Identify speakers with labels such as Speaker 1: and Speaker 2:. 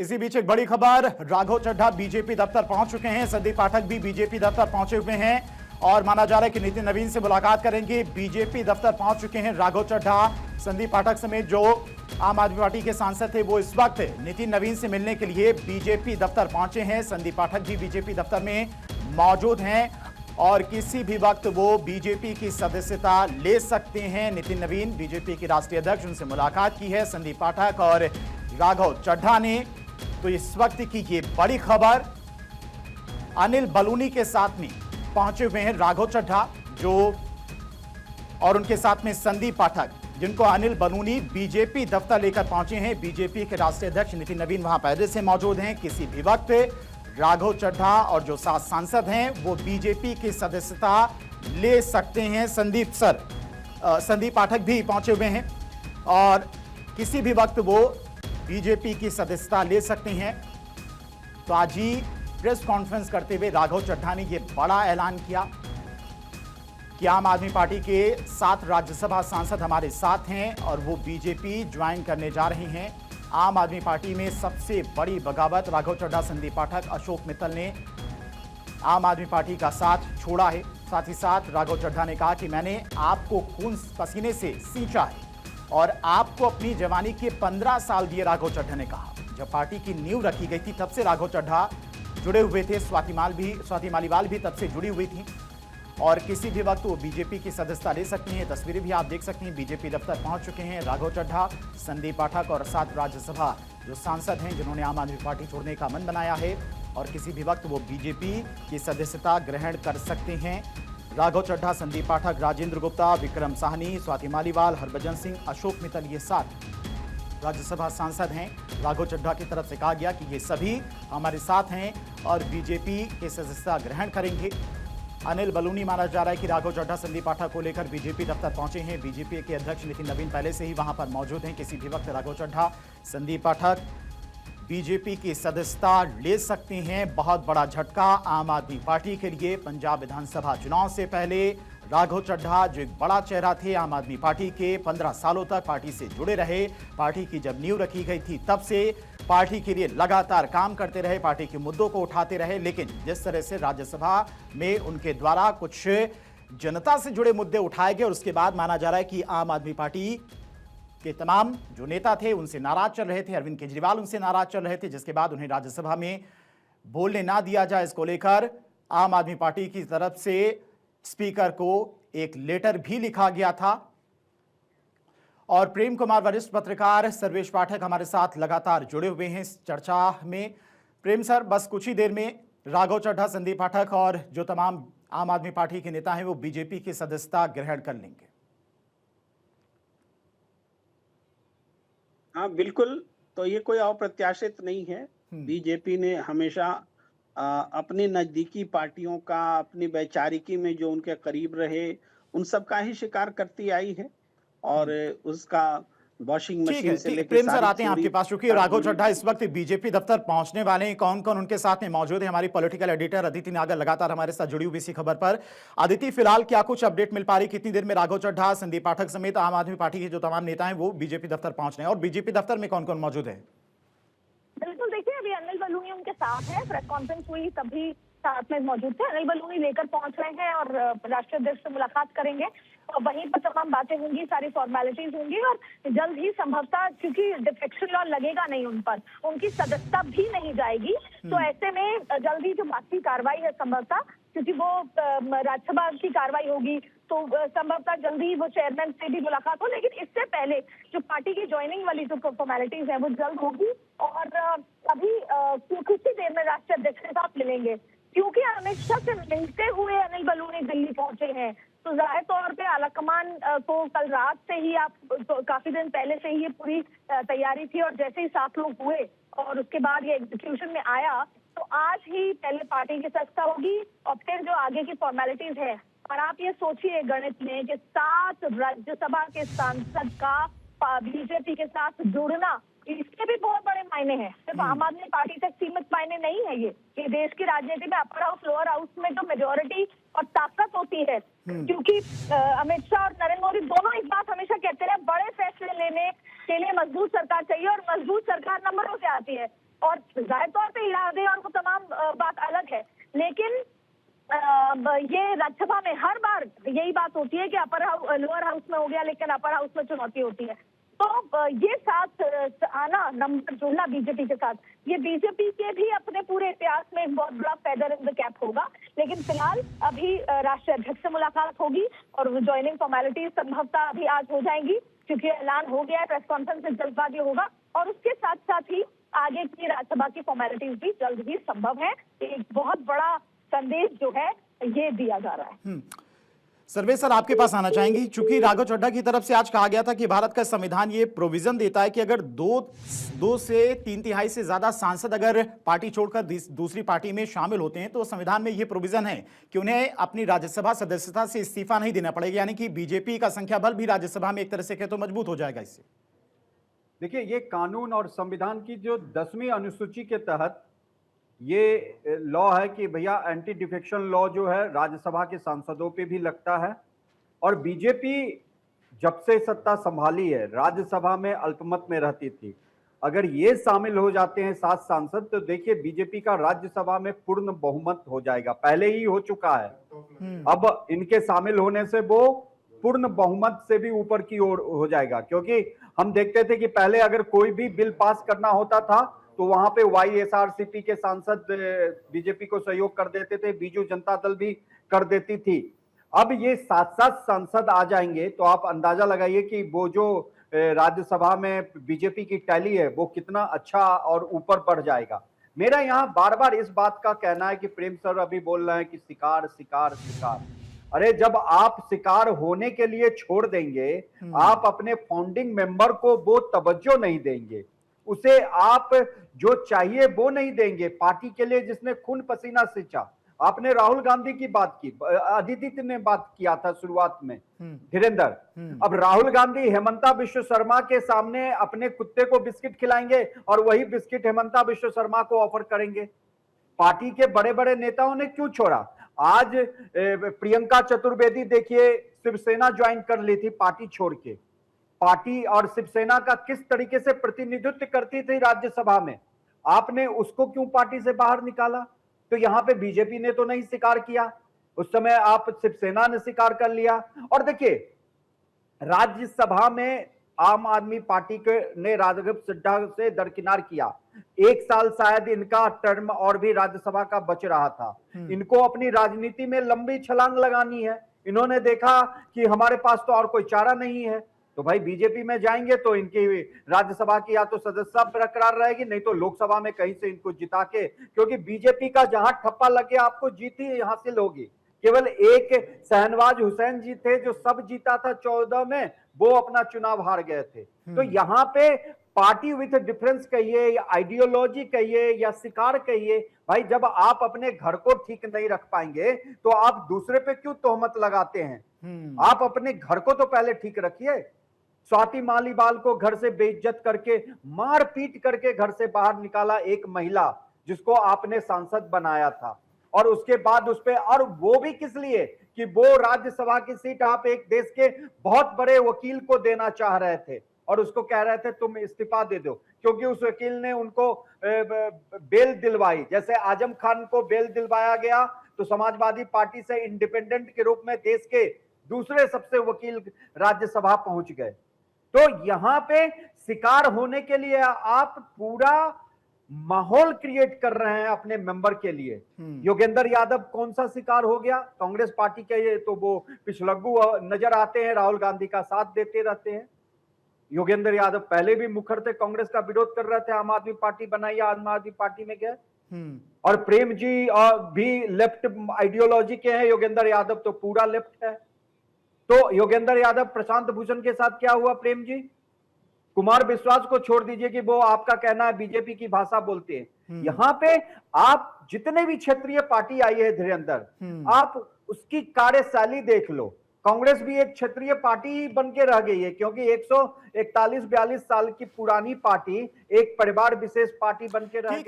Speaker 1: इसी बीच एक बड़ी खबर, राघव चड्ढा बीजेपी दफ्तर पहुंच चुके हैं। संदीप पाठक भी बीजेपी दफ्तर पहुंचे हुए हैं और माना जा रहा है कि नितिन नवीन से मुलाकात करेंगे। बीजेपी दफ्तर पहुंच चुके हैं राघव चड्ढा। संदीप पाठक समेत जो आम आदमी पार्टी के सांसद थे वो इस वक्त नितिन नवीन से मिलने के लिए बीजेपी दफ्तर पहुंचे हैं। संदीप पाठक भी बीजेपी दफ्तर में मौजूद हैं और किसी भी वक्त वो बीजेपी की सदस्यता ले सकते हैं। नितिन नवीन बीजेपी के राष्ट्रीय अध्यक्ष, उनसे मुलाकात की है संदीप पाठक और राघव चड्ढा ने। तो इस वक्त की ये बड़ी खबर, अनिल बलूनी के साथ में पहुंचे हुए हैं राघव चड्ढा जो और उनके साथ में संदीप पाठक, जिनको अनिल बलूनी बीजेपी दफ्तर लेकर पहुंचे हैं। बीजेपी के राष्ट्रीय अध्यक्ष नितिन नवीन वहां पहले से मौजूद हैं। किसी भी वक्त राघव चड्ढा और जो 7 सांसद हैं वो बीजेपी की सदस्यता ले सकते हैं। संदीप पाठक भी पहुंचे हुए हैं और किसी भी वक्त वो बीजेपी की सदस्यता ले सकते हैं। तो आज ही प्रेस कॉन्फ्रेंस करते हुए राघव चड्ढा ने यह बड़ा ऐलान किया कि आम आदमी पार्टी के 7 राज्यसभा सांसद हमारे साथ हैं और वो बीजेपी ज्वाइन करने जा रहे हैं। आम आदमी पार्टी में सबसे बड़ी बगावत, राघव चड्ढा, संदीप पाठक, अशोक मित्तल ने आम आदमी पार्टी का साथ छोड़ा है। साथ ही साथ राघव चड्ढा ने कहा कि मैंने आपको खून पसीने से सींचा है और आपको अपनी जवानी के 15 साल दिए। राघव चड्ढा ने कहा जब पार्टी की नींव रखी गई थी तब से राघव चड्ढा जुड़े हुए थे। स्वाति मालीवाल भी तब से जुड़ी हुई थी और किसी भी वक्त वो बीजेपी की सदस्यता ले सकती हैं। तस्वीरें भी आप देख सकते हैं। बीजेपी दफ्तर पहुंच चुके हैं राघव चड्ढा, संदीप पाठक और 7 राज्यसभा जो सांसद हैं जिन्होंने आम आदमी पार्टी छोड़ने का मन बनाया है और किसी भी वक्त वो बीजेपी की सदस्यता ग्रहण कर सकते हैं। राघव चड्ढा, संदीप पाठक, राजेंद्र गुप्ता, विक्रम साहनी, स्वाति मालीवाल, हरभजन सिंह, अशोक मित्तल, ये 7 राज्यसभा सांसद हैं। राघव चड्ढा की तरफ से कहा गया कि ये सभी हमारे साथ हैं और बीजेपी की सदस्यता ग्रहण करेंगे। अनिल बलूनी माना जा रहा है कि राघव चड्ढा संदीप पाठक को लेकर बीजेपी दफ्तर पहुंचे हैं। बीजेपी के अध्यक्ष नितिन नवीन पहले से ही वहां पर मौजूद हैं। किसी भी वक्त राघव चड्ढा, संदीप पाठक बीजेपी की सदस्यता ले सकते हैं। बहुत बड़ा झटका आम आदमी पार्टी के लिए। पंजाब विधानसभा चुनाव से पहले राघव चड्ढा जो एक बड़ा चेहरा थे आम आदमी पार्टी के, 15 सालों तक पार्टी से जुड़े रहे। पार्टी की जब नींव रखी गई थी तब से पार्टी के लिए लगातार काम करते रहे, पार्टी के मुद्दों को उठाते रहे। लेकिन जिस तरह से राज्यसभा में उनके द्वारा कुछ जनता से जुड़े मुद्दे उठाए गए और उसके बाद माना जा रहा है कि आम आदमी पार्टी के तमाम जो नेता थे उनसे नाराज चल रहे थे। अरविंद केजरीवाल उनसे नाराज चल रहे थे, जिसके बाद उन्हें राज्यसभा में बोलने ना दिया जाए। इसको लेकर आम आदमी पार्टी की तरफ से स्पीकर को एक लेटर भी लिखा गया था और प्रेम कुमार, वरिष्ठ पत्रकार सर्वेश पाठक हमारे साथ लगातार जुड़े हुए हैं इस चर्चा में। प्रेम सर, बस कुछ ही देर में राघव चड्ढा, संदीप पाठक और जो तमाम आम आदमी पार्टी के नेता हैं वो बीजेपी की सदस्यता ग्रहण कर लेंगे।
Speaker 2: हाँ बिल्कुल, तो ये कोई अप्रत्याशित नहीं है। बीजेपी ने हमेशा अपनी नजदीकी पार्टियों का, अपनी वैचारिकी में जो उनके करीब रहे उन सब का ही शिकार करती आई है और उसका वॉशिंग मशीन से लेकर
Speaker 1: प्रेम सर आते हैं आपके पास, क्योंकि राघव चड्ढा इस वक्त बीजेपी दफ्तर पहुंचने वाले हैं। कौन कौन उनके साथ में मौजूद है? हमारी पॉलिटिकल एडिटर अदिति नागर लगातार हमारे साथ जुड़ी हुई इसी खबर पर। अदिति, फिलहाल क्या कुछ अपडेट मिल पा रही? कितनी देर में राघव चड्ढा, संदीप पाठक समेत आम आदमी पार्टी के जो तमाम नेता हैं वो बीजेपी दफ्तर पहुंच रहे हैं और बीजेपी दफ्तर में कौन कौन मौजूद है?
Speaker 3: बिल्कुल, देखिए अभी अनिल बलूनी उनके साथ है। प्रेस कॉन्फ्रेंस हुई तभी साथ में मौजूद थे। अनिल बलूनी लेकर पहुंच रहे हैं और राष्ट्रीय अध्यक्ष से मुलाकात करेंगे और वहीं पर तमाम बातें होंगी, सारी फॉर्मेलिटीज होंगी और जल्द ही संभवतः, क्योंकि डिफेक्शन लॉ लगेगा नहीं उन पर, उनकी सदस्यता भी नहीं जाएगी। तो ऐसे में जल्द ही जो बाकी कार्रवाई है संभवतः, क्योंकि वो राज्यसभा की कार्रवाई होगी तो संभवतः जल्दी वो चेयरमैन से भी मुलाकात हो। लेकिन इससे पहले जो पार्टी की ज्वाइनिंग वाली जो फॉर्मेलिटीज है वो जल्द होगी और अभी कुछ ही देर में राष्ट्रीय अध्यक्ष के साथ मिलेंगे। क्योंकि अमित शाह से मिलते हुए अनिल बलूनी दिल्ली पहुंचे हैं तो जाहिर तौर पे आलाकमान को कल रात से ही, आप तो काफी दिन पहले से ही ये पूरी तैयारी थी और जैसे ही 7 लोग हुए और उसके बाद ये एग्जीक्यूशन में आया तो आज ही पहले पार्टी की सदस्यता होगी और फिर जो आगे की फॉर्मेलिटीज है। और आप ये सोचिए गणित में कि 7 राज्यसभा के सांसद का बीजेपी के साथ जुड़ना, इसके भी बहुत बड़े मायने हैं। सिर्फ आम आदमी पार्टी तक सीमित मायने नहीं है ये देश की राजनीति में अपर हाउस लोअर हाउस में जो मेजोरिटी और ताकत होती है। क्योंकि अमित शाह और नरेंद्र मोदी दोनों एक बात हमेशा कहते रहे, बड़े फैसले लेने के लिए मजबूत सरकार चाहिए और मजबूत सरकार नंबरों से आती है। और जाहिर तौर पे इरादे और वो तमाम बात अलग है, लेकिन ये राज्यसभा में हर बार यही बात होती है कि अपर हाउस लोअर हाउस में हो गया, लेकिन अपर हाउस में चुनौती होती है। तो ये साथ आना, नंबर जोड़ना बीजेपी के साथ, ये बीजेपी के भी अपने पूरे इतिहास में एक बहुत बड़ा फेदर इन द कैप होगा। लेकिन फिलहाल अभी राष्ट्रीय अध्यक्ष से मुलाकात होगी और ज्वाइनिंग फॉर्मेलिटीज संभवतः अभी आज हो जाएंगी, क्योंकि ऐलान हो गया है, प्रेस कॉन्फ्रेंस में जल्दबाजी होगा और उसके साथ साथ ही आगे की राज्यसभा की फॉर्मेलिटीज भी जल्द ही संभव है। एक बहुत बड़ा संदेश जो है ये दिया जा रहा है।
Speaker 1: सर्वे सर, आपके पास आना चाहेंगी, चूंकि राघव चड्ढा की तरफ से आज कहा गया था कि भारत का संविधान ये प्रोविजन देता है कि अगर दो से 3/3 से ज्यादा सांसद अगर पार्टी छोड़कर दूसरी पार्टी में शामिल होते हैं तो संविधान में ये प्रोविजन है कि उन्हें अपनी राज्यसभा सदस्यता से इस्तीफा नहीं देना पड़ेगा, यानी कि बीजेपी का संख्या बल भी राज्यसभा में एक तरह से कहे तो मजबूत हो जाएगा इससे।
Speaker 4: देखिए, ये कानून और संविधान की जो 10वीं अनुसूची के तहत ये लॉ है कि भैया एंटी डिफेक्शन लॉ जो है राज्यसभा के सांसदों पे भी लगता है। और बीजेपी जब से सत्ता संभाली है राज्यसभा में अल्पमत में रहती थी, अगर ये शामिल हो जाते हैं 7 सांसद तो देखिए बीजेपी का राज्यसभा में पूर्ण बहुमत हो जाएगा, पहले ही हो चुका है। अब इनके शामिल होने से वो पूर्ण बहुमत से भी ऊपर की ओर हो जाएगा, क्योंकि हम देखते थे कि पहले अगर कोई भी बिल पास करना होता था तो वहां पे YSRCP के सांसद बीजेपी को सहयोग कर देते थे, बीजू जनता दल भी कर देती थी। अब ये 7 सांसद आ जाएंगे तो आप अंदाजा लगाइए कि वो जो राज्यसभा में बीजेपी की टैली है वो कितना अच्छा और ऊपर बढ़ जाएगा। मेरा यहाँ बार बार इस बात का कहना है कि प्रेम सर अभी बोल रहे हैं कि शिकार शिकार शिकार, अरे जब आप शिकार होने के लिए छोड़ देंगे, आप अपने फाउंडिंग मेंबर को वो तवज्जो नहीं देंगे, उसे आप जो चाहिए वो नहीं देंगे, पार्टी के लिए जिसने खून पसीना सींचा। आपने राहुल गांधी की बात की, अदिति ने बात किया था शुरुआत में, धीरेन्द्र। अब राहुल गांधी हेमंता विश्व शर्मा के सामने अपने कुत्ते को बिस्किट खिलाएंगे और वही बिस्किट हेमंता विश्व शर्मा को ऑफर करेंगे। पार्टी के बड़े बड़े नेताओं ने क्यों छोड़ा? आज प्रियंका चतुर्वेदी देखिए शिवसेना ज्वाइन कर ली थी पार्टी छोड़ के। पार्टी और शिवसेना का किस तरीके से प्रतिनिधित्व करती थी राज्यसभा में, आपने उसको क्यों पार्टी से बाहर निकाला? तो यहाँ पे बीजेपी ने तो नहीं स्वीकार किया, उस समय आप शिवसेना ने स्वीकार कर लिया। और देखिए राज्यसभा में आम आदमी पार्टी के ने राघव चड्ढा से दरकिनार किया। 1 साल शायद इनका टर्म और भी राज्यसभा का बच रहा था। इनको अपनी राजनीति में लंबी छलांग लगानी है। इन्होंने देखा कि हमारे पास तो और कोई चारा नहीं है, तो भाई बीजेपी में जाएंगे तो इनकी राज्यसभा की या तो सदस्यता बरकरार रहेगी, नहीं तो लोकसभा में कहीं से इनको जिता के, क्योंकि बीजेपी का जहां ठप्पा लगे आपको जीत ही हासिल होगी। केवल एक शहनवाज हुसैन जी थे जो सब जीता था 14 में, वो अपना चुनाव हार गए थे। तो यहाँ पे पार्टी विथ डिफरेंस कहिए या आइडियोलॉजी कहिए या शिकार कहिए, भाई जब आप अपने घर को ठीक नहीं रख पाएंगे तो आप दूसरे पे क्यों तोहमत लगाते हैं? आप अपने घर को तो पहले ठीक रखिए। स्वाति मालीवाल को घर से बेइज्जत करके, मार पीट करके घर से बाहर निकाला एक महिला जिसको आपने सांसद बनाया था, और उसके बाद उस पे, और वो भी किस लिए कि वो राज्यसभा की सीट आप एक देश के बहुत बड़े वकील को देना चाह रहे थे और उसको कह रहे थे तुम इस्तीफा दे दो, क्योंकि उस वकील ने उनको बेल दिलवाई। जैसे आजम खान को बेल दिलवाया गया तो समाजवादी पार्टी से इंडिपेंडेंट के रूप में देश के दूसरे सबसे वकील राज्यसभा पहुंच गए। तो यहां पे शिकार होने के लिए आप पूरा माहौल क्रिएट कर रहे हैं अपने मेंबर के लिए। योगेंद्र यादव कौन सा शिकार हो गया? कांग्रेस पार्टी के तो वो पिछलग्गू नजर आते हैं, राहुल गांधी का साथ देते रहते हैं। योगेंद्र यादव पहले भी मुखर थे, कांग्रेस का विरोध कर रहे थे, आम आदमी पार्टी बनाई, आम आदमी पार्टी में गए। और प्रेम जी भी लेफ्ट आइडियोलॉजी के हैं, योगेंद्र यादव तो पूरा लेफ्ट है। तो योगेंद्र यादव प्रशांत भूषण के साथ क्या हुआ? प्रेम जी कुमार विश्वास को छोड़ दीजिए कि वो आपका कहना है बीजेपी की भाषा बोलते हैं। यहाँ पे आप जितने भी क्षेत्रीय पार्टी आई है धीरेन्द्र, आप उसकी कार्यशैली देख लो। कांग्रेस भी एक क्षेत्रीय पार्टी बन के रह गई है, क्योंकि 141-42 साल की पुरानी पार्टी एक परिवार विशेष पार्टी बन के रह गई।